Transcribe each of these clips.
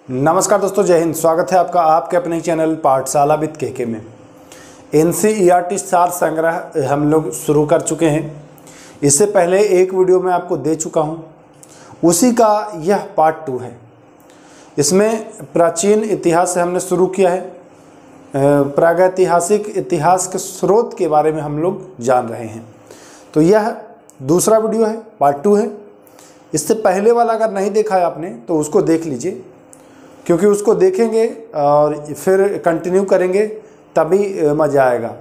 नमस्कार दोस्तों, जय हिंद। स्वागत है आपका आपके अपने चैनल पाठशाला विद केके में। एनसीईआरटी सार संग्रह हम लोग शुरू कर चुके हैं। इससे पहले एक वीडियो मैं आपको दे चुका हूं, उसी का यह पार्ट 2 है। इसमें प्राचीन इतिहास से हमने शुरू किया है। प्रागैतिहासिक इतिहास के स्रोत के बारे में हम लोग जान रहे हैं। तो यह दूसरा वीडियो है, पार्ट 2 है। इससे पहले वाला अगर नहीं देखा है आपने तो उसको देख लीजिए, क्योंकि उसको देखेंगे और फिर कंटिन्यू करेंगे तभी मज़ा आएगा।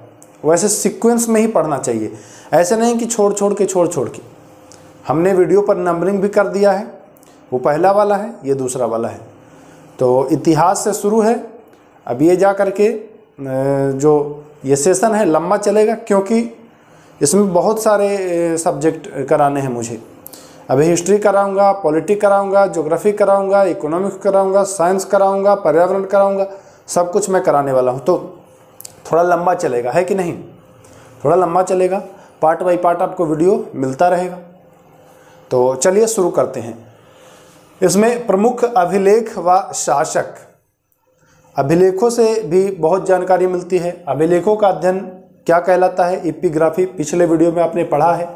वैसे सीक्वेंस में ही पढ़ना चाहिए, ऐसे नहीं कि छोड़ छोड़ के। हमने वीडियो पर नंबरिंग भी कर दिया है। वो पहला वाला है, ये दूसरा वाला है। तो इतिहास से शुरू है। अब ये जा कर के जो ये सेशन है लंबा चलेगा, क्योंकि इसमें बहुत सारे सब्जेक्ट कराने हैं मुझे। अभी हिस्ट्री कराऊंगा, पॉलिटिक्स कराऊंगा, ज्योग्राफी कराऊंगा, इकोनॉमिक्स कराऊंगा, साइंस कराऊंगा, पर्यावरण कराऊंगा, सब कुछ मैं कराने वाला हूं। तो थोड़ा लंबा चलेगा, है कि नहीं? थोड़ा लंबा चलेगा, पार्ट बाई पार्ट आपको वीडियो मिलता रहेगा। तो चलिए शुरू करते हैं। इसमें प्रमुख अभिलेख व शासक, अभिलेखों से भी बहुत जानकारी मिलती है। अभिलेखों का अध्ययन क्या कहलाता है? एपिग्राफी, पिछले वीडियो में आपने पढ़ा है।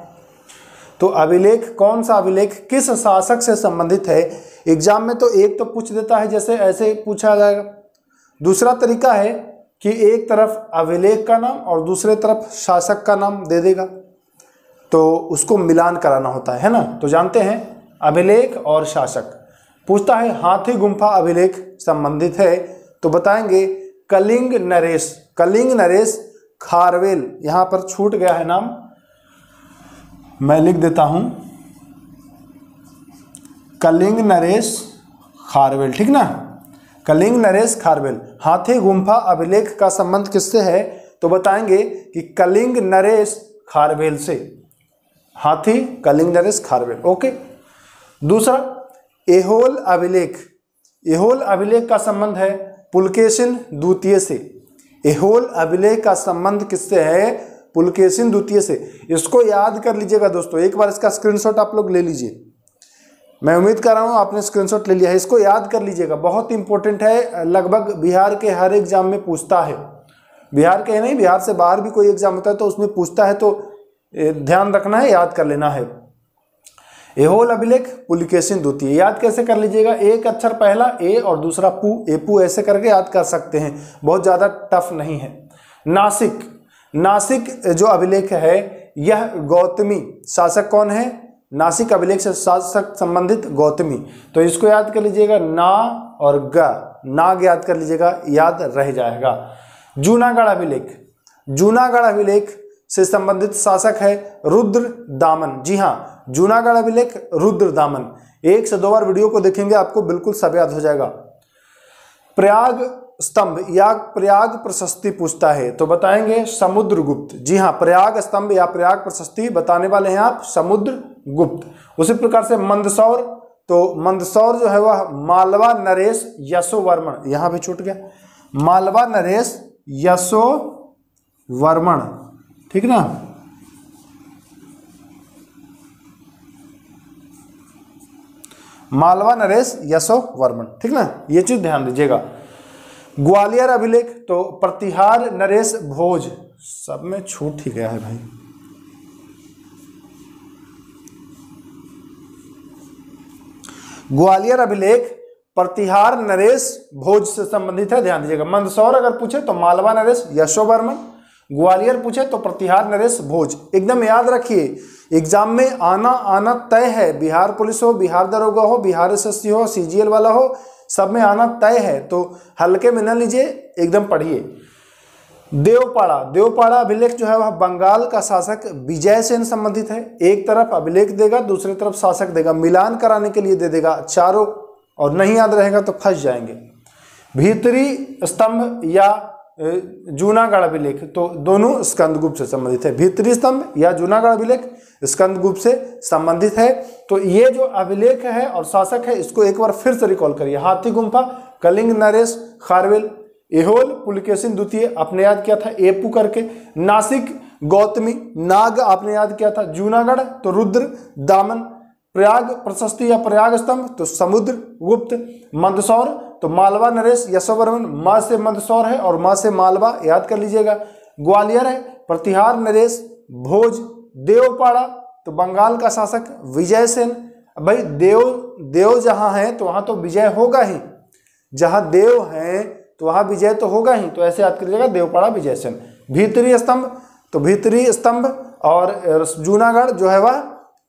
तो अभिलेख, कौन सा अभिलेख किस शासक से संबंधित है? एग्जाम में तो एक तो पूछ देता है, जैसे ऐसे पूछा जाएगा। दूसरा तरीका है कि एक तरफ अभिलेख का नाम और दूसरे तरफ शासक का नाम दे देगा, तो उसको मिलान कराना होता है ना। तो जानते हैं अभिलेख और शासक। पूछता है हाथी गुम्फा अभिलेख संबंधित है, तो बताएंगे कलिंग नरेश। कलिंग नरेश खारवेल, यहां पर छूट गया है नाम, मैं लिख देता हूं, कलिंग नरेश खारवेल, ठीक ना। कलिंग नरेश खारवेल। हाथी गुम्फा अभिलेख का संबंध किससे है? तो बताएंगे कि कलिंग नरेश खारवेल से। हाथी कलिंग नरेश खारवेल, ओके। दूसरा ऐहोल अभिलेख। ऐहोल अभिलेख का संबंध है पुलकेशिन द्वितीय से। ऐहोल अभिलेख का संबंध किससे है? पुलकेशिन द्वितीय से। इसको याद कर लीजिएगा दोस्तों, एक बार इसका स्क्रीनशॉट आप लोग ले लीजिए। मैं उम्मीद कर रहा हूँ आपने स्क्रीनशॉट ले लिया है। इसको याद कर लीजिएगा, बहुत इंपॉर्टेंट है। लगभग बिहार के हर एग्जाम में पूछता है। बिहार के नहीं, बिहार से बाहर भी कोई एग्जाम होता है तो उसमें पूछता है, तो ध्यान रखना है, याद कर लेना है। ऐहोल अभिलेख पुलकेशिन द्वितीय, याद कैसे कर लीजिएगा? एक अक्षर पहला ए और दूसरा पू, एपू, ऐसे करके याद कर सकते हैं, बहुत ज़्यादा टफ नहीं है। नासिक, नासिक जो अभिलेख है यह गौतमी। शासक कौन है? नासिक अभिलेख से शासक संबंधित गौतमी। तो इसको याद कर लीजिएगा, ना और ग, नाग याद कर लीजिएगा, याद रह जाएगा। जूनागढ़ अभिलेख, जूनागढ़ अभिलेख से संबंधित शासक है रुद्र दामन। जी हाँ, जूनागढ़ अभिलेख रुद्र दामन। 1 से 2 बार वीडियो को देखेंगे, आपको बिल्कुल सब याद हो जाएगा। प्रयाग स्तंभ या प्रयाग प्रशस्ति पूछता है, तो बताएंगे समुद्रगुप्त। जी हाँ, प्रयाग स्तंभ या प्रयाग प्रशस्ति बताने वाले हैं आप, समुद्रगुप्त। उसी प्रकार से मंदसौर, तो मंदसौर जो है वह मालवा नरेश यशोवर्मन। यहां भी छूट गया, मालवा नरेश यशोवर्मन, ठीक ना। मालवा नरेश यशोवर्मन, ठीक ना, ये चीज ध्यान दीजिएगा। ग्वालियर अभिलेख, तो प्रतिहार नरेश भोज। सब में छूट ही गया है भाई। ग्वालियर अभिलेख प्रतिहार नरेश भोज से संबंधित है, ध्यान दीजिएगा। मंदसौर अगर पूछे तो मालवा नरेश यशोवर्मन, ग्वालियर पूछे तो प्रतिहार नरेश भोज। एकदम याद रखिए, एग्जाम में आना तय है। बिहार पुलिस हो, बिहार दरोगा हो, बिहार एसएससी हो, सीजीएल वाला हो, सब में आना तय है। तो हल्के में न लीजिए, एकदम पढ़िए। देवपाड़ा, देवपाड़ा अभिलेख जो है वह बंगाल का शासक विजय सेन संबंधित है। एक तरफ अभिलेख देगा, दूसरी तरफ शासक देगा, मिलान कराने के लिए दे देगा चारों, और नहीं याद रहेगा तो फंस जाएंगे। भीतरी स्तंभ या जूनागढ़ अभिलेख, तो दोनों स्कंदगुप्त से संबंधित है। भीतरी स्तंभ या जूनागढ़ अभिलेख स्कंदगुप्त से संबंधित है। तो ये जो अभिलेख है और शासक है, इसको एक बार फिर से रिकॉल करिए। हाथी गुम्फा कलिंग नरेश खारवेल, ऐहोल पुलकेशिन द्वितीय आपने याद किया था एपू करके, नासिक गौतमी, नाग आपने याद किया था, जूनागढ़ तो रुद्र दामन, प्रयाग प्रशस्ति या प्रयाग स्तंभ तो समुद्र गुप्त, मंदसौर तो मालवा नरेश यशोवर्मन, म से मंदसौर है और म से मालवा, याद कर लीजिएगा। ग्वालियर है प्रतिहार नरेश भोज, देवपाड़ा तो बंगाल का शासक विजय सेन। भाई देव जहां है तो वहां तो विजय होगा ही, जहां देव है तो वहां विजय तो होगा ही, तो ऐसे याद कर लीजिएगा देवपाड़ा विजय सेन। भीतरी स्तंभ तो भीतरी स्तंभ और जूनागढ़ जो है वह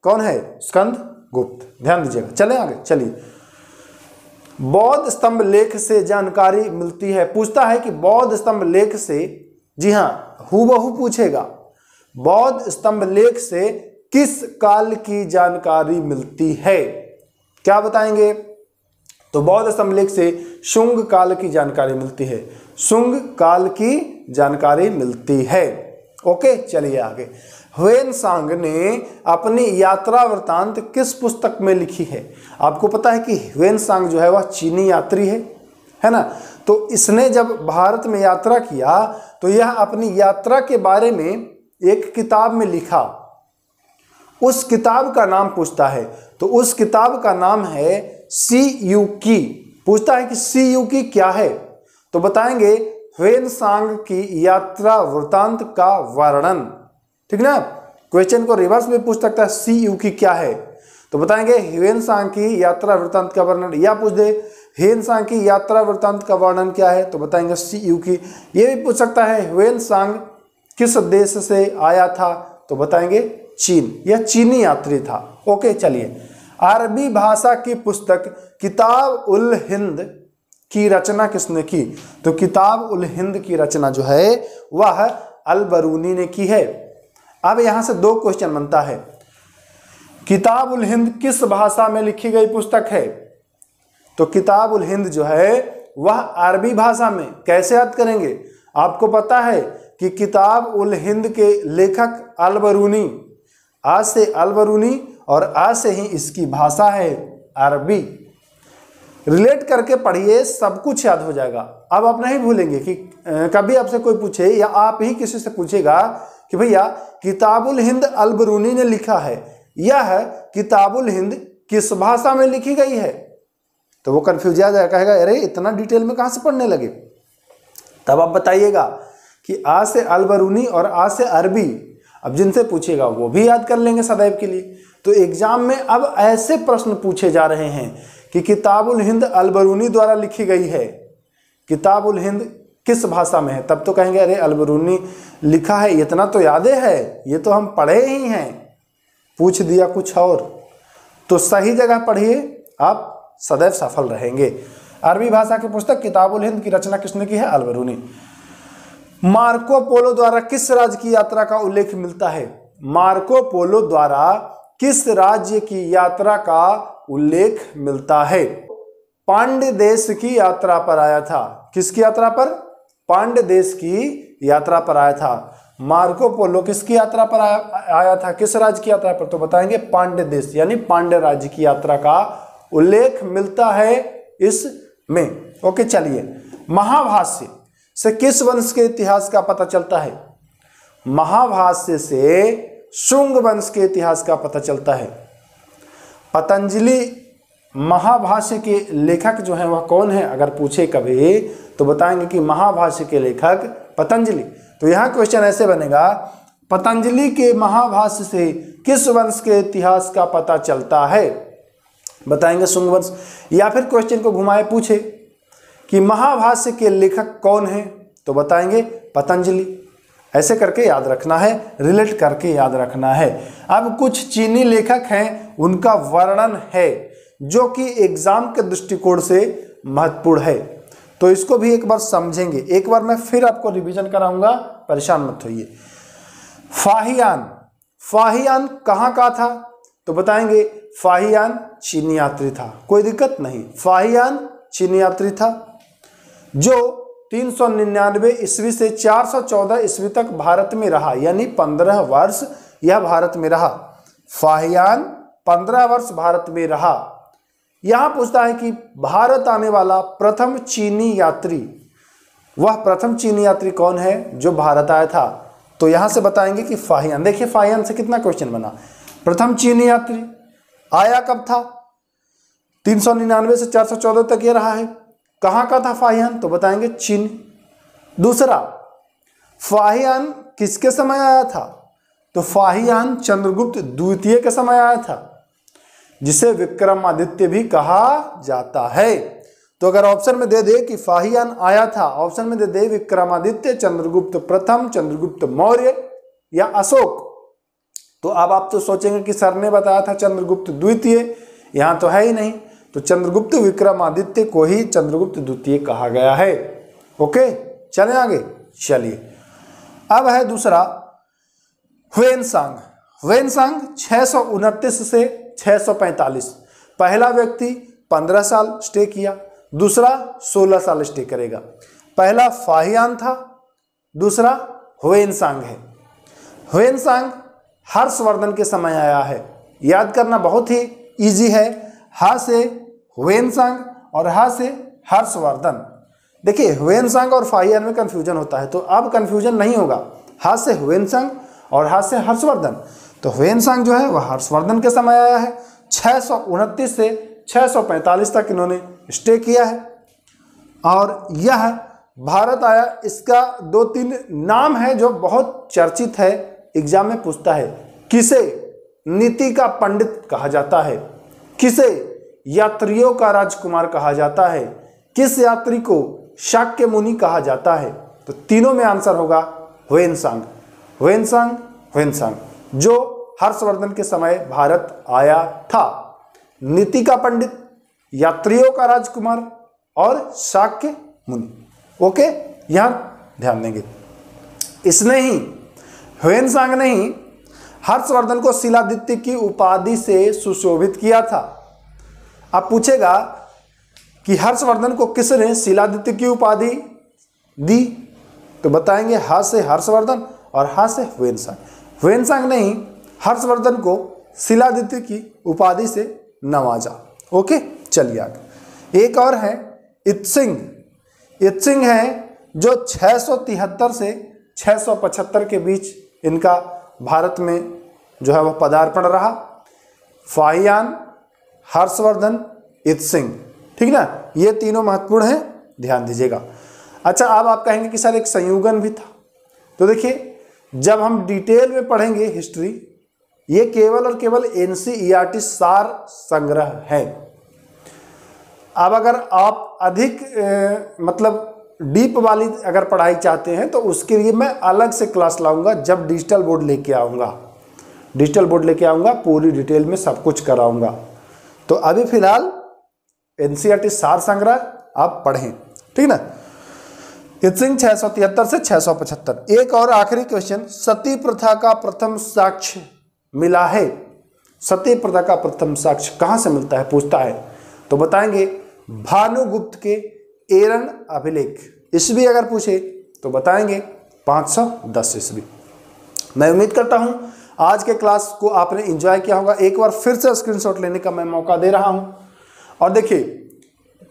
कौन है, स्कंद गुप्त, ध्यान दीजिएगा। चलें आगे, चलिए। बौद्ध स्तंभ लेख से जानकारी मिलती है, पूछता है कि बौद्ध स्तंभ लेख से, जी हाँ हूबहू पूछेगा, बौद्ध स्तंभ लेख से किस काल की जानकारी मिलती है, क्या बताएंगे? तो बौद्ध स्तंभ लेख से शुंग काल की जानकारी मिलती है, शुंग काल की जानकारी मिलती है। ओके, चलिए आगे। ह्वेनसांग ने अपनी यात्रा वृतांत किस पुस्तक में लिखी है? आपको पता है कि ह्वेनसांग जो है वह चीनी यात्री है ना, तो इसने जब भारत में यात्रा किया तो यह अपनी यात्रा के बारे में एक किताब में लिखा, उस किताब का नाम पूछता है, तो उस किताब का नाम है सीयूकी। पूछता है कि सीयूकी क्या है, तो बताएंगे ह्वेनसांग की यात्रा वृतांत का वर्णन, ठीक ना। क्वेश्चन को रिवर्स में पूछ सकता है, सीयूकी क्या है, तो बताएंगे ह्वेनसांग की यात्रा वृतांत का वर्णन, या पूछ दे ह्वेनसांग की यात्रा वृतांत का वर्णन क्या है, तो बताएंगे सीयूकी। ये भी पूछ सकता है ह्वेनसांग किस देश से आया था, तो बताएंगे चीन, यह चीनी यात्री था। ओके, चलिए। अरबी भाषा की पुस्तक किताब उल हिंद की रचना किसने की? तो किताब उल हिंद की रचना जो है वह अल बरूनी ने की है। अब यहां से दो क्वेश्चन बनता है, किताब उल हिंद किस भाषा में लिखी गई पुस्तक है? तो किताब उल हिंद जो है वह अरबी भाषा में, कैसे याद करेंगे? आपको पता है कि किताब उल हिंद के लेखक अल बरूनी, आज से अल बरूनी और आज से ही इसकी भाषा है अरबी। रिलेट करके पढ़िए, सब कुछ याद हो जाएगा। अब आप नहीं भूलेंगे कि कभी आपसे कोई पूछे या आप ही किसी से पूछेगा कि भैया किताबुल हिंद अल बरूनी ने लिखा है, यह किताबुल हिंद किस भाषा में लिखी गई है, तो वो कंफ्यूज आ जाएगा, कहेगा अरे इतना डिटेल में कहाँ से पढ़ने लगे। तब आप बताइएगा कि आज से अल बरूनी और आज से अरबी, अब जिनसे पूछेगा वो भी याद कर लेंगे सदैव के लिए। तो एग्जाम में अब ऐसे प्रश्न पूछे जा रहे हैं कि किताबुल हिंद अल बरूनी द्वारा लिखी गई है, किताबुल हिंद किस भाषा में है, तब तो कहेंगे अरे अल बरूनी लिखा है, इतना तो यादें है, ये तो हम पढ़े ही हैं, पूछ दिया कुछ और। तो सही जगह पढ़िए, आप सदैव सफल रहेंगे। अरबी भाषा की पुस्तक किताबुल हिंद की रचना किसने की है? अल बरूनी। मार्को पोलो द्वारा किस राज्य की यात्रा का उल्लेख मिलता है? मार्को पोलो द्वारा किस राज्य की यात्रा का उल्लेख मिलता है? पांड्य देश की यात्रा पर आया था। किसकी यात्रा पर? पांड्य देश की यात्रा पर आया था। मार्को पोलो किसकी यात्रा पर आया था, किस राज्य की यात्रा पर? तो बताएंगे पांड्य देश, यानी पांड्य राज्य की यात्रा का उल्लेख मिलता है इसमें। ओके, चलिए। महाभाष्य से किस वंश के इतिहास का पता चलता है? महाभाष्य से शुंग वंश के इतिहास का पता चलता है। पतंजलि महाभाष्य के लेखक जो हैं वह कौन है, अगर पूछे कभी तो बताएंगे कि महाभाष्य के लेखक पतंजलि। तो यहाँ क्वेश्चन ऐसे बनेगा, पतंजलि के महाभाष्य से किस वंश के इतिहास का पता चलता है? बताएंगे शुंग वंश। या फिर क्वेश्चन को घुमाए पूछे कि महाभाष्य के लेखक कौन है, तो बताएंगे पतंजलि। ऐसे करके याद रखना है, रिलेट करके याद रखना है। अब कुछ चीनी लेखक हैं, उनका वर्णन है जो कि एग्जाम के दृष्टिकोण से महत्वपूर्ण है, तो इसको भी एक बार समझेंगे। एक बार मैं फिर आपको रिवीजन कराऊंगा, परेशान मत होइए। फाहियान, फाहियान कहाँ का था? तो बताएंगे फाहियान चीनी यात्री था, कोई दिक्कत नहीं। फाहियान चीनी यात्री था जो 399 ईस्वी से 414 ईस्वी तक भारत में रहा, यानी 15 वर्ष यह भारत में रहा। फाहियान 15 वर्ष भारत में रहा। यहां पूछता है कि भारत आने वाला प्रथम चीनी यात्री, वह प्रथम चीनी यात्री कौन है जो भारत आया था? तो यहां से बताएंगे कि फाहियान। देखिए फाहियान से कितना क्वेश्चन बना। प्रथम चीनी यात्री आया कब था? 399 से 414 तक ये रहा है। कहाँ का था फाहियान, तो बताएंगे चीन। दूसरा, फाहियान किसके समय आया था, तो फाहियान चंद्रगुप्त द्वितीय के समय आया था, जिसे विक्रमादित्य भी कहा जाता है। तो अगर ऑप्शन में दे दे कि फाहियान आया था, ऑप्शन में दे दे विक्रमादित्य, चंद्रगुप्त प्रथम, चंद्रगुप्त मौर्य या अशोक, तो अब आप तो सोचेंगे कि सर ने बताया था चंद्रगुप्त द्वितीय, यहाँ तो है ही नहीं, तो चंद्रगुप्त विक्रमादित्य को ही चंद्रगुप्त द्वितीय कहा गया है। ओके, चलें आगे। चलिए, अब है दूसरा ह्वेनसांग। ह्वेनसांग 629 से 645। पहला व्यक्ति 15 साल स्टे किया, दूसरा 16 साल स्टे करेगा। पहला फाहियान था, दूसरा ह्वेनसांग है। ह्वेनसांग हर्षवर्धन के समय आया है। याद करना बहुत ही इजी है, हा से ह्वेनसांग और हा से हर्षवर्धन। देखिए ह्वेनसांग और फाहियान में कंफ्यूजन होता है, तो अब कंफ्यूजन नहीं होगा, हा से ह्वेनसांग और हा से हर्षवर्धन। तो ह्वेनसांग जो है वह हर्षवर्धन के समय आया है, 629 से 645 तक इन्होंने स्टे किया है और यह भारत आया। इसका 2-3 नाम है जो बहुत चर्चित है, एग्जाम में पूछता है। किसे नीति का पंडित कहा जाता है, किसे यात्रियों का राजकुमार कहा जाता है, किस यात्री को शाक्य मुनि कहा जाता है, तो तीनों में आंसर होगा ह्वेनसांग। ह्वेनसांग ह्वेनसांग जो हर्षवर्धन के समय भारत आया था। नीति का पंडित, यात्रियों का राजकुमार और शाक्य मुनि। ओके, यहां ध्यान देंगे। इसने ही, ह्वेनसांग ने ही हर्षवर्धन को शिलादित्य की उपाधि से सुशोभित किया था। अब पूछेगा कि हर्षवर्धन को किसने शिलादित्य की उपाधि दी, तो बताएंगे हा से हर्षवर्धन और हा से ह्वेनसांग। ह्वेनसांग ने ही हर्षवर्धन को शिलादित्य की उपाधि से नवाजा। ओके, चलिए आगे। एक और है इत्सिंग। इत्सिंग है जो 673 से 675 के बीच इनका भारत में जो है वह पदार्पण रहा। फाहियान, हर्षवर्धन, इत्सिंग, ठीक ना, ये तीनों महत्वपूर्ण हैं, ध्यान दीजिएगा। अच्छा, अब आप कहेंगे कि सर एक संयुगन भी था, तो देखिए जब हम डिटेल में पढ़ेंगे हिस्ट्री, ये केवल और केवल एनसीईआरटी सार संग्रह है। अब अगर आप अधिक मतलब डीप वाली अगर पढ़ाई चाहते हैं तो उसके लिए मैं अलग से क्लास लाऊंगा, जब डिजिटल बोर्ड लेके आऊँगा। डिजिटल बोर्ड लेके आऊँगा, पूरी डिटेल में सब कुछ कराऊँगा। तो अभी फिलहाल एनसीईआरटी सार संग्रह आप पढ़ें, ठीक ना। इत्सिंग 673 से 675। एक और आखिरी क्वेश्चन, सती प्रथा का प्रथम साक्ष्य मिला है। सती प्रथा का प्रथम साक्ष्य कहाँ से मिलता है, पूछता है, तो बताएंगे भानुगुप्त के एरन अभिलेख। ईस्वी अगर पूछे तो बताएंगे 510 ईस्वी। मैं उम्मीद करता हूं आज के क्लास को आपने एंजॉय किया होगा। एक बार फिर से स्क्रीनशॉट लेने का मैं मौका दे रहा हूं। और देखिए,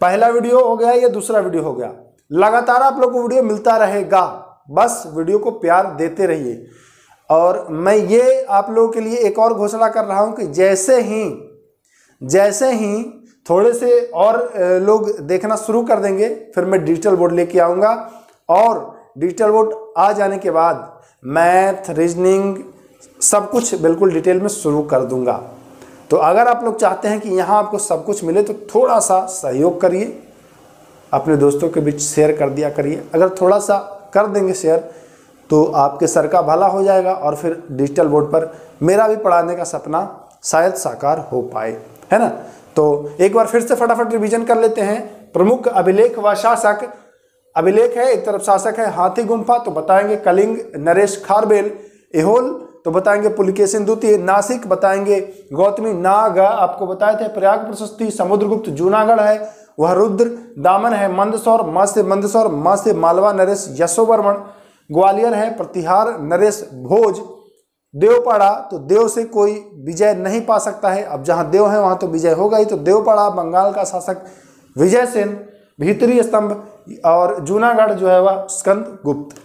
पहला वीडियो हो गया, ये दूसरा वीडियो हो गया, लगातार आप लोग को वीडियो मिलता रहेगा, बस वीडियो को प्यार देते रहिए। और मैं ये आप लोगों के लिए एक और घोषणा कर रहा हूं कि जैसे ही थोड़े से और लोग देखना शुरू कर देंगे, फिर मैं डिजिटल बोर्ड लेके आऊँगा और डिजिटल बोर्ड आ जाने के बाद मैथ, रीजनिंग सब कुछ बिल्कुल डिटेल में शुरू कर दूंगा। तो अगर आप लोग चाहते हैं कि यहाँ आपको सब कुछ मिले तो थोड़ा सा सहयोग करिए, अपने दोस्तों के बीच शेयर कर दिया करिए। अगर थोड़ा सा कर देंगे शेयर तो आपके सर का भला हो जाएगा और फिर डिजिटल बोर्ड पर मेरा भी पढ़ाने का सपना शायद साकार हो पाए, है ना। तो एक बार फिर से फटाफट रिवीजन कर लेते हैं। प्रमुख अभिलेख व शासक, अभिलेख है एक तरफ, शासक है हाथी गुम्फा, तो बताएंगे कलिंग नरेश खारवेल। एहोल तो बताएंगे पुलकेशिन द्वितीय। नासिक बताएंगे गौतमी नाग, आपको बताए थे। प्रयाग प्रशस्ति समुद्रगुप्त जूनागढ़ है, वह रुद्र। दामन है मंदसौर, माँ से मंदसौर, माँ से मालवा नरेश यशोवर्मन। ग्वालियर है प्रतिहार नरेश भोज। देवपाड़ा तो देव से कोई विजय नहीं पा सकता है, अब जहाँ देव है वहाँ तो विजय होगा ही, तो देवपाड़ा बंगाल का शासक विजय सेन। भीतरी स्तंभ और जूनागढ़ जो है वह स्कंद गुप्त।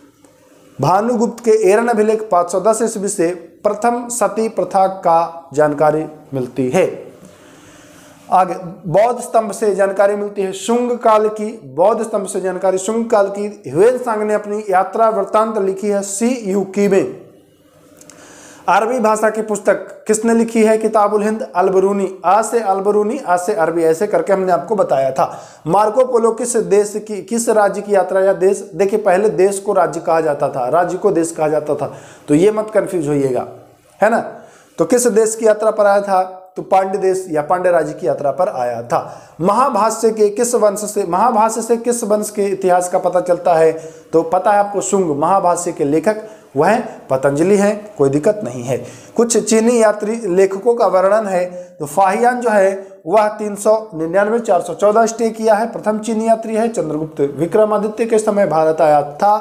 भानुगुप्त के एरन अभिलेख 510 ईस्वी से प्रथम सती प्रथा का जानकारी मिलती है। आगे बौद्ध स्तंभ से जानकारी मिलती है शुंग काल की, बौद्ध स्तंभ से जानकारी शुंग काल की। ह्वेनसांग ने अपनी यात्रा वृत्तांत लिखी है सीयूकी में। अरबी भाषा की पुस्तक किसने लिखी है? किताबुल हिंद अलबरूनी, आ से अलबरूनी, आ से अरबी, ऐसे करके हमने आपको बताया था। मार्को पोलो किस देश की, किस राज्य की यात्रा या देश, देखिए पहले देश को राज्य कहा जाता था, राज्य को देश कहा जाता था, तो ये मत कंफ्यूज होइएगा, है ना। तो किस देश की यात्रा पर आया था? तो पांड्य देश या पांड्य राज्य की यात्रा पर आया था। महाभाष्य के किस वंश से, महाभाष्य से किस वंश के इतिहास का पता चलता है? तो पता है आपको, शुंग। महाभाष्य के लेखक वह पतंजलि हैं, कोई दिक्कत नहीं है। कुछ चीनी यात्री लेखकों का वर्णन है, तो फाहियान जो है वह 399 414 स्टे किया है, प्रथम चीनी यात्री है। चंद्रगुप्त विक्रमादित्य के समय भारत आया था।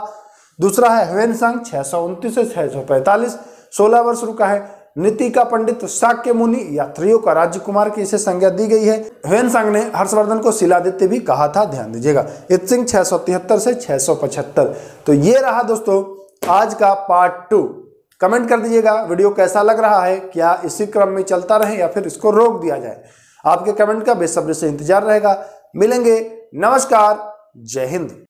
दूसरा है ह्वेनसांग 629 से 645, 16 वर्ष रुका है। नीति का पंडित शाक्य मुनि, यात्रियों का राजकुमार की इसे संज्ञा दी गई है। ह्वेनसांग ने हर्षवर्धन को शिलादित्य भी कहा था, ध्यान दीजिएगा। इत्सिंग 673 से 675। तो ये रहा दोस्तों आज का पार्ट 2। कमेंट कर दीजिएगा वीडियो कैसा लग रहा है, क्या इसी क्रम में चलता रहे या फिर इसको रोक दिया जाए। आपके कमेंट का बेसब्री से इंतजार रहेगा। मिलेंगे, नमस्कार, जय हिंद।